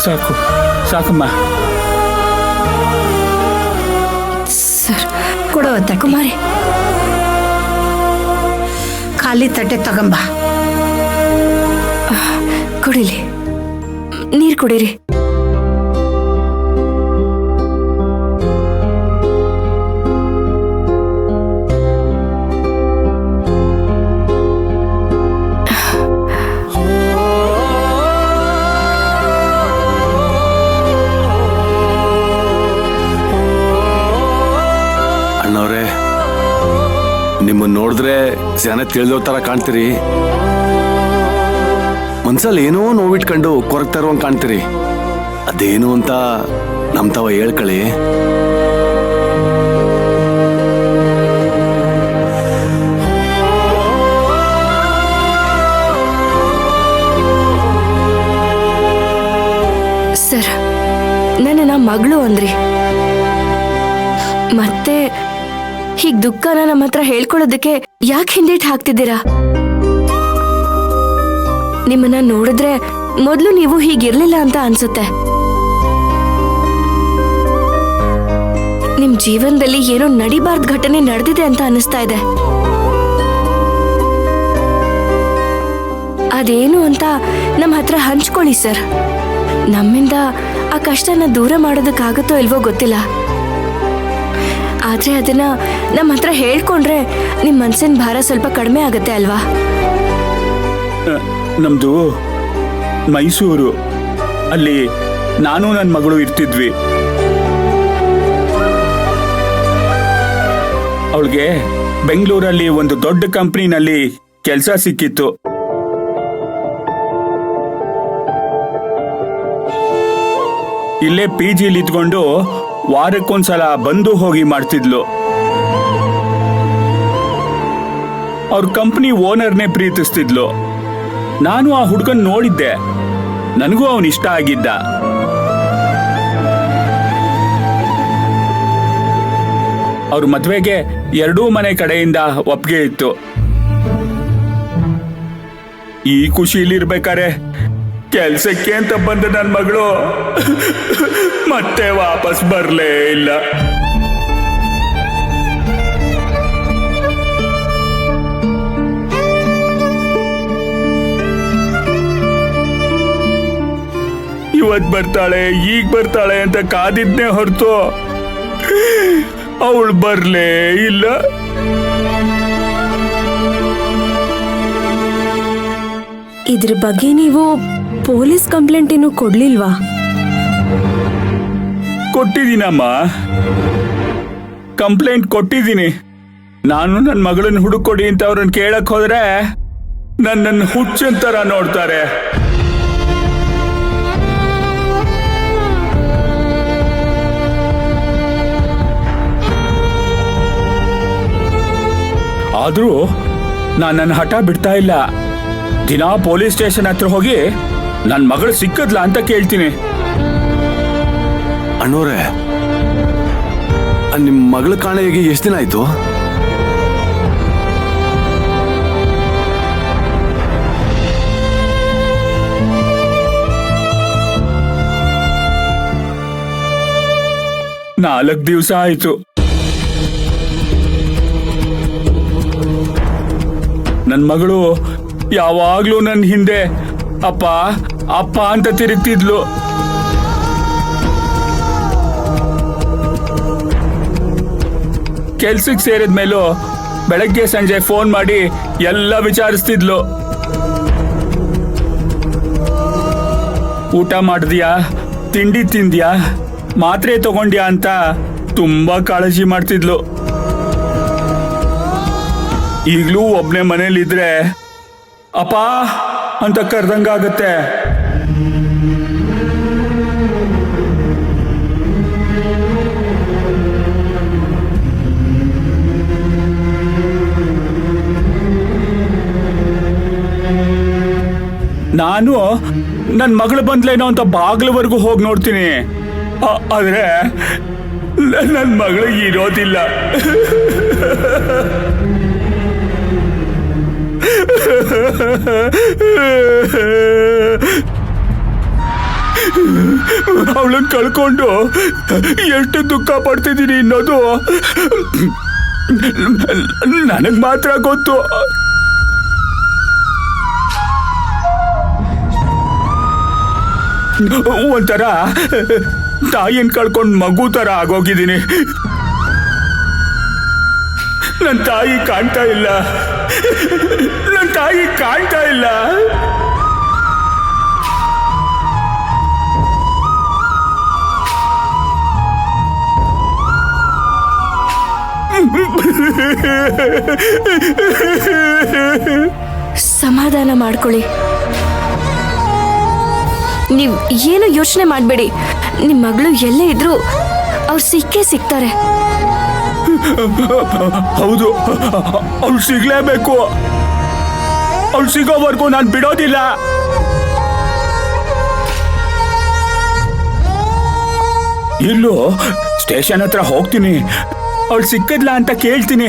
ಸಾಕು ಸಾಕಮ್ಮ. ಸರ್ ಕೊಡೋ ಕುಮಾರಿ, ಖಾಲಿ ತಟ್ಟೆ ತಗೊಂಬ. ಕುಡಿಲಿ, ನೀರು ಕುಡೀರಿ. ಅಣ್ಣವ್ರೆ, ನಿಮ್ಮನ್ನ ನೋಡಿದ್ರೆ ಜನ ತಿಳಿದೋ ತರ ಕಾಣ್ತೀರಿ. ಮನ್ಸಲ್ಲಿ ಏನೋ ನೋವಿಟ್ಕೊಂಡು ಕೊರಗ್ತಾ ಇರುವಂಗೆ ಕಾಣ್ತೀರಿ. ಅದೇನು ಅಂತ ನಮ್ ತವ ಹೇಳ್ಕಳಿ. ಸರ್, ನನ್ನ ಮಗಳು ಅಂದ್ರಿ, ಮತ್ತೆ ಹೀಗ್ ದುಃಖನ ನಮ್ಮ ಹತ್ರ ಹೇಳ್ಕೊಳ್ಳೋದಕ್ಕೆ ಯಾಕೆ ಹಿಂದೇಟ್ ಹಾಕ್ತಿದ್ದೀರಾ? ನಿಮ್ಮನ್ನ ನೋಡಿದ್ರೆ ಮೊದ್ಲು ನೀವು ಹೀಗಿರ್ಲಿಲ್ಲ ಅಂತ ಅನ್ಸುತ್ತೆ. ನಿಮ್ ಜೀವನದಲ್ಲಿ ಏನೋ ನಡಿಬಾರ್ದ ಘಟನೆ ನಡೆದಿದೆ ಅಂತ ಅನಿಸ್ತಾ ಇದೆ. ಅದೇನು ಅಂತ ನಮ್ಮ ಹತ್ರ ಹಂಚ್ಕೊಳ್ಳಿ ಸರ್. ನಮ್ಮಿಂದ ಆ ಕಷ್ಟನ ದೂರ ಮಾಡೋದಕ್ಕಾಗತ್ತೋ ಇಲ್ವೋ ಗೊತ್ತಿಲ್ಲ, ಆದ್ರೆ ಅದನ್ನ ನಮ್ಮ ಹತ್ರ ಹೇಳ್ಕೊಂಡ್ರೆ ನಿಮ್ ಮನ್ಸಿನ ಭಾರ ಸ್ವಲ್ಪ ಕಡಿಮೆ ಆಗತ್ತೆ ಅಲ್ವಾ? ನಮ್ದು ಮೈಸೂರು, ಅಲ್ಲಿ ನಾನು ನನ್ನ ಮಗಳು ಇರ್ತಿದ್ವಿ. ಅವಳಿಗೆ ಬೆಂಗಳೂರಲ್ಲಿ ಒಂದು ದೊಡ್ಡ ಕಂಪ್ನಿನಲ್ಲಿ ಕೆಲಸ ಸಿಕ್ಕಿತ್ತು. ಇಲ್ಲೇ PGಲಿ ಇದ್ಕೊಂಡು ವಾರಕ್ಕೊಂದ್ಸಲ ಬಂದು ಹೋಗಿ ಮಾಡ್ತಿದ್ಲು. ಅವ್ರ ಕಂಪ್ನಿ ಓನರ್ನೇ ಪ್ರೀತಿಸ್ತಿದ್ಲು. ನಾನು ಆ ಹುಡುಗನ್ ನೋಡಿದ್ದೆ, ನನಗೂ ಅವನ್ ಇಷ್ಟ ಆಗಿದ್ದ. ಅವ್ರ ಮದ್ವೆಗೆ ಎರಡೂ ಮನೆ ಕಡೆಯಿಂದ ಒಪ್ಪಿಗೆ ಇತ್ತು. ಈ ಖುಷಿಲಿರ್ಬೇಕಾರೆ ಕೆಲ್ಸಕ್ಕೆ ಅಂತ ಬಂದ ನನ್ನ ಮಗಳು ಮತ್ತೆ ವಾಪಸ್ ಬರ್ಲೇ ಇಲ್ಲ. ಇವತ್ ಬರ್ತಾಳೆ, ಈಗ ಬರ್ತಾಳೆ ಅಂತ ಕಾದಿದ್ನೇ ಹೊರತು ಅವಳು ಬರ್ಲೇ ಇಲ್ಲ. ಇದ್ರ ಬಗ್ಗೆ ನೀವು ಪೊಲೀಸ್ ಕಂಪ್ಲೇಂಟ್ ಏನು ಕೊಡ್ಲಿಲ್ವಾ? ಕೊಟ್ಟಿದ್ದೀನಮ್ಮ, ಕಂಪ್ಲೇಂಟ್ ಕೊಟ್ಟಿದ್ದೀನಿ. ನಾನು ನನ್ನ ಮಗಳನ್ನ ಹುಡುಕೊಡಿ ಅಂತ ಅವ್ರನ್ನ ಕೇಳಕ್ ಹೋದ್ರೆ ನನ್ನನ್ನು ಹುಚ್ಚನ್ ತರ ನೋಡ್ತಾರೆ. ಆದ್ರೂ ನಾನು ನನ್ನ ಹಠ ಬಿಡ್ತಾ ಇಲ್ಲ. ದಿನ ಪೊಲೀಸ್ ಸ್ಟೇಷನ್ ಹತ್ರ ಹೋಗಿ ನನ್ನ ಮಗಳು ಸಿಕ್ಕದ್ಲಾ ಅಂತ ಕೇಳ್ತೀನಿ. ಅಣ್ಣವ್ರೆ, ನಿಮ್ ಮಗಳ ಕಾಣೆಗೆ ಎಷ್ಟು ದಿನ ಆಯ್ತು? ನಾಲ್ಕು ದಿವಸ ಆಯ್ತು. ನನ್ನ ಮಗಳು ಯಾವಾಗ್ಲೂ ನನ್ನ ಹಿಂದೆ ಅಪ್ಪ ಅಪ್ಪ ಅಂತ ತಿರುಗ್ತಿದ್ಲು. ಕೆಲ್ಸಕ್ಕೆ ಸೇರಿದ್ಮೇಲೂ ಬೆಳಗ್ಗೆ ಸಂಜೆ ಫೋನ್ ಮಾಡಿ ಎಲ್ಲ ವಿಚಾರಿಸ್ತಿದ್ಲು. ಊಟ ಮಾಡಿದ್ಯಾ, ತಿಂಡಿ ತಿಂದ್ಯಾ, ಮಾತ್ರೆ ತಗೊಂಡ್ಯಾ ಅಂತ ತುಂಬಾ ಕಾಳಜಿ ಮಾಡ್ತಿದ್ಲು. ಈಗ್ಲೂ ಒಬ್ನೇ ಮನೇಲಿದ್ರೆ ಅಪ್ಪ ಅಂತ ಕರ್ದಂಗಾಗತ್ತೆ. ನಾನು ನನ್ನ ಮಗಳು ಬಂದ್ಲೇನೋ ಅಂತ ಬಾಗ್ಲವರೆಗೂ ಹೋಗಿ ನೋಡ್ತೀನಿ, ಆದ್ರೆ ನನ್ನ ಮಗಳಿಗೆ ಇರೋದಿಲ್ಲ. ಅವಳನ್ನ ಕಳ್ಕೊಂಡು ಎಷ್ಟು ದುಃಖ ಪಡ್ತಿದ್ದೀನಿ ಅನ್ನೋದು ನನಗ್ ಮಾತ್ರ ಗೊತ್ತು. ಒಂಥರ ತಾಯಿನ ಕಳ್ಕೊಂಡ್ ಮಗು ತರ ಆಗೋಗಿದ್ದೀನಿ. ನನ್ನ ತಾಯಿ ಕಾಣ್ತಾ ಇಲ್ಲ, ನನ್ನ ತಾಯಿ ಕಾಣ್ತಾ ಇಲ್ಲ. ಸಮಾಧಾನ ಮಾಡ್ಕೊಳ್ಳಿ. ನೀವ್ ಏನು ಯೋಚನೆ ಮಾಡಬೇಡಿ. ನಿಮ್ ಮಗಳು ಎಲ್ಲೇ ಇದ್ರು ಅವ್ರು ಸಿಕ್ಕೇ ಸಿಗ್ತಾರೆ. ಹೌದು, ಅವ್ಳು ಸಿಗ್ಲೇಬೇಕು. ಅವ್ಳು ಸಿಗೋವರೆಗೂ ನಾನು ಬಿಡೋದಿಲ್ಲ. ಇಲ್ಲೂ ಸ್ಟೇಷನ್ ಹತ್ರ ಹೋಗ್ತೀನಿ, ಅವಳು ಸಿಕ್ಕದ್ಲಾ ಅಂತ ಕೇಳ್ತೀನಿ.